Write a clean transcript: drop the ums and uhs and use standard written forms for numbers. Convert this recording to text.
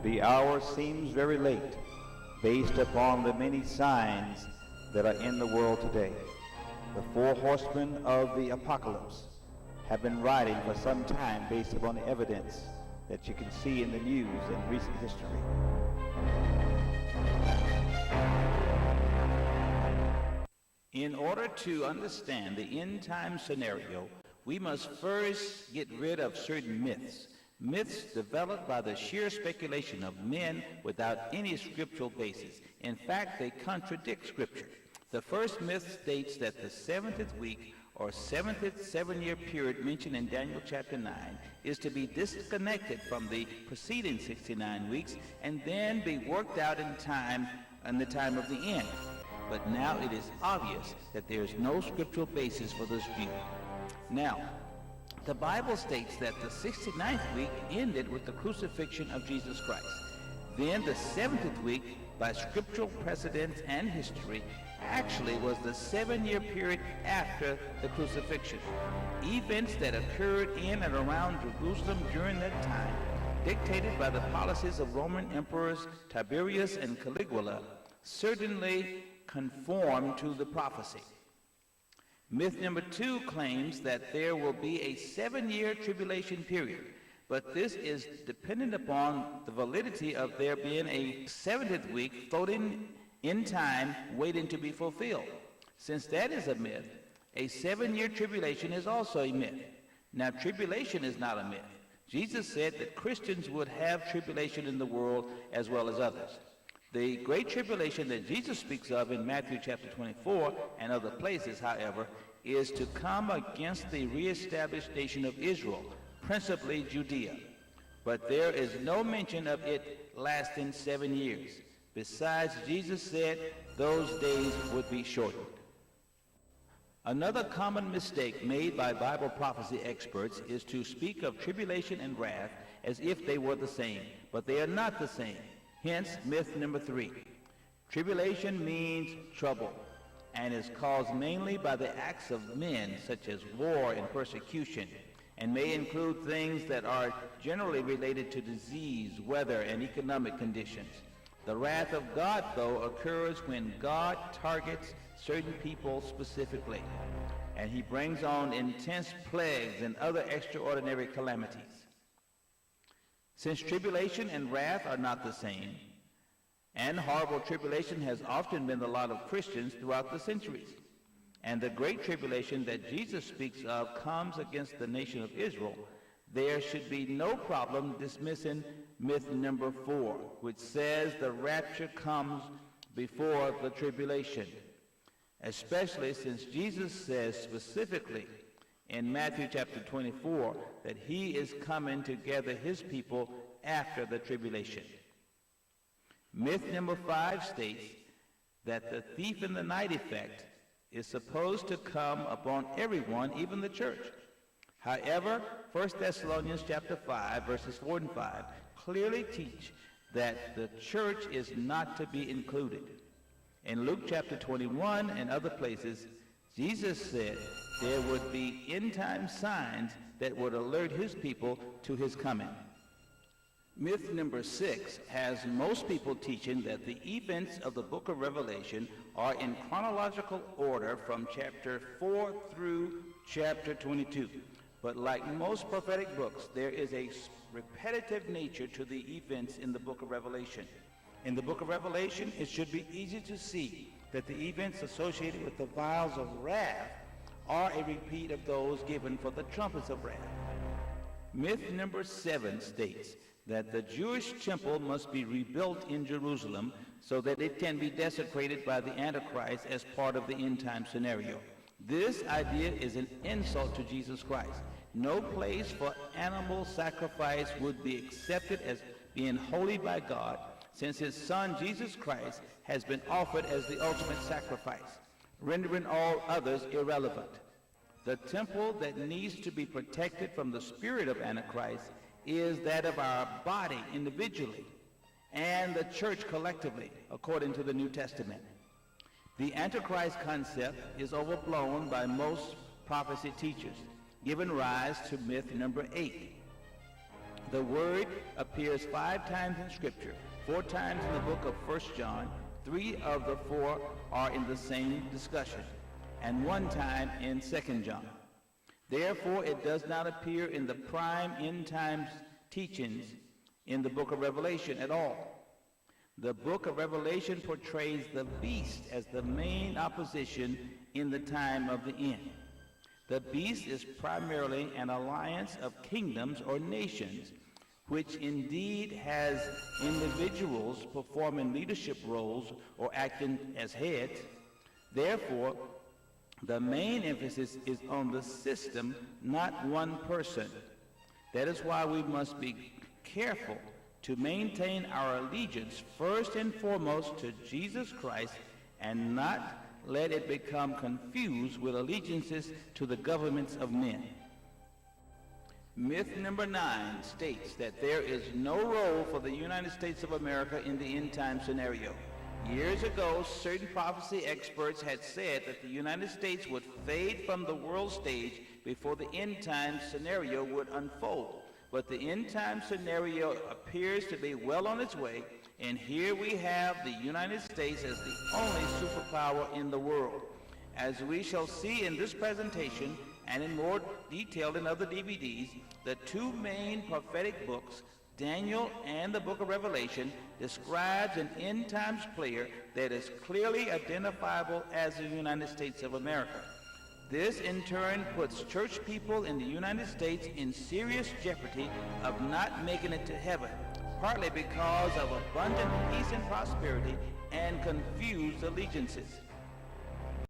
The hour seems very late, based upon the many signs that are in the world today. The four horsemen of the apocalypse have been riding for some time based upon the evidence that you can see in the news in recent history. In order to understand the end time scenario, we must first get rid of certain myths. Myths developed by the sheer speculation of men without any scriptural basis. In fact, they contradict Scripture. The first myth states that the 70th week or 70th 7-year period mentioned in Daniel chapter 9 is to be disconnected from the preceding 69 weeks and then be worked out in the time of the end. But now it is obvious that there is no scriptural basis for this view. Now, the Bible states that the 69th week ended with the crucifixion of Jesus Christ. Then the 70th week, by scriptural precedents and history, actually was the 7-year period after the crucifixion. Events that occurred in and around Jerusalem during that time, dictated by the policies of Roman emperors Tiberius and Caligula, certainly conform to the prophecy. Myth number 2 claims that there will be a 7-year tribulation period, but this is dependent upon the validity of there being a 70th week floating in time waiting to be fulfilled. Since that is a myth, a 7-year tribulation is also a myth. Now, tribulation is not a myth. Jesus said that Christians would have tribulation in the world as well as others. The great tribulation that Jesus speaks of in Matthew chapter 24 and other places, however, is to come against the reestablished nation of Israel, principally Judea. But there is no mention of it lasting 7 years. Besides, Jesus said those days would be shortened. Another common mistake made by Bible prophecy experts is to speak of tribulation and wrath as if they were the same, but they are not the same. Hence, myth number 3. Tribulation means trouble and is caused mainly by the acts of men, such as war and persecution, and may include things that are generally related to disease, weather, and economic conditions. The wrath of God, though, occurs when God targets certain people specifically, and he brings on intense plagues and other extraordinary calamities. Since tribulation and wrath are not the same, and horrible tribulation has often been the lot of Christians throughout the centuries, and the great tribulation that Jesus speaks of comes against the nation of Israel, there should be no problem dismissing myth number 4, which says the rapture comes before the tribulation, especially since Jesus says specifically in Matthew chapter 24 that he is coming to gather his people after the tribulation. Myth number 5 states that the thief in the night effect is supposed to come upon everyone, even the church. However, 1 Thessalonians chapter 5, verses 4 and 5 clearly teach that the church is not to be included. In Luke chapter 21 and other places, Jesus said there would be end-time signs that would alert his people to his coming. Myth number 6 has most people teaching that the events of the book of Revelation are in chronological order from chapter 4 through chapter 22. But like most prophetic books, there is a repetitive nature to the events in the book of Revelation. In the book of Revelation, it should be easy to see that the events associated with the vials of wrath are a repeat of those given for the trumpets of wrath. Myth number 7 states that the Jewish temple must be rebuilt in Jerusalem so that it can be desecrated by the Antichrist as part of the end-time scenario. This idea is an insult to Jesus Christ. No place for animal sacrifice would be accepted as being holy by God, since his son Jesus Christ has been offered as the ultimate sacrifice, rendering all others irrelevant. The temple that needs to be protected from the spirit of Antichrist is that of our body individually and the church collectively, according to the New Testament. The Antichrist concept is overblown by most prophecy teachers, giving rise to myth number 8. The word appears 5 times in Scripture, 4 times in the book of 1 John, 3 of the 4 are in the same discussion, and 1 time in 2 John. Therefore, it does not appear in the prime end times teachings in the book of Revelation at all. The book of Revelation portrays the beast as the main opposition in the time of the end. The beast is primarily an alliance of kingdoms or nations, which indeed has individuals performing leadership roles or acting as heads. Therefore, the main emphasis is on the system, not one person. That is why we must be careful to maintain our allegiance first and foremost to Jesus Christ and not let it become confused with allegiances to the governments of men. Myth number 9 states that there is no role for the United States of America in the end-time scenario. Years ago, certain prophecy experts had said that the United States would fade from the world stage before the end-time scenario would unfold. But the end-time scenario appears to be well on its way, and here we have the United States as the only superpower in the world. As we shall see in this presentation, and in more detail in other DVDs, the 2 main prophetic books, Daniel and the book of Revelation, describes an end-times player that is clearly identifiable as the United States of America. This in turn puts church people in the United States in serious jeopardy of not making it to heaven, partly because of abundant peace and prosperity and confused allegiances.